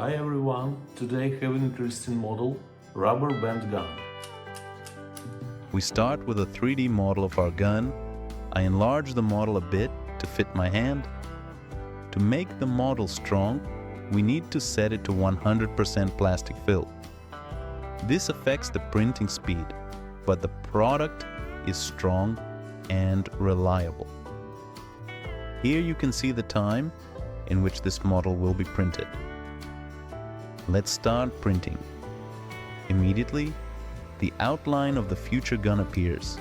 Hi everyone, today have an interesting model, rubber band gun. We start with a 3D model of our gun. I enlarge the model a bit to fit my hand. To make the model strong, we need to set it to 100% plastic fill. This affects the printing speed, but the product is strong and reliable. Here you can see the time in which this model will be printed. Let's start printing. Immediately, the outline of the future gun appears.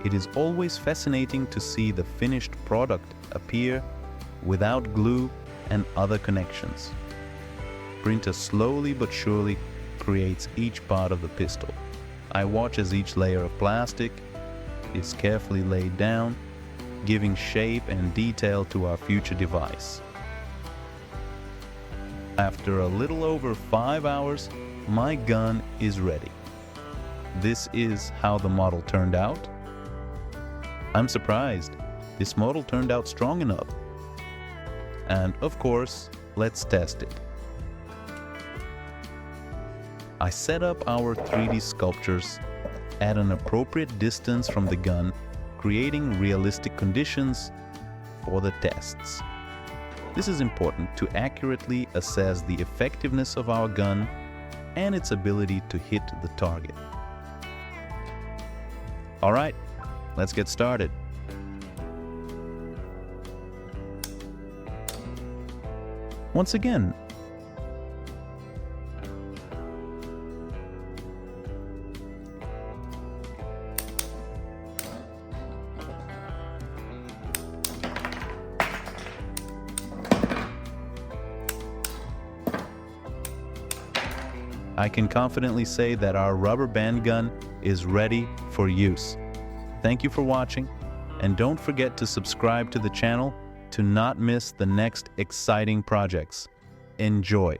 It is always fascinating to see the finished product appear without glue and other connections. Printer slowly but surely creates each part of the pistol. I watch as each layer of plastic is carefully laid down, giving shape and detail to our future device. After a little over 5 hours, my gun is ready. This is how the model turned out. I'm surprised. This model turned out strong enough. And of course, let's test it. I set up our 3D sculptures at an appropriate distance from the gun, creating realistic conditions for the tests. This is important to accurately assess the effectiveness of our gun and its ability to hit the target. All right, let's get started. Once again, I can confidently say that our rubber band gun is ready for use. Thank you for watching, and don't forget to subscribe to the channel to not miss the next exciting projects. Enjoy!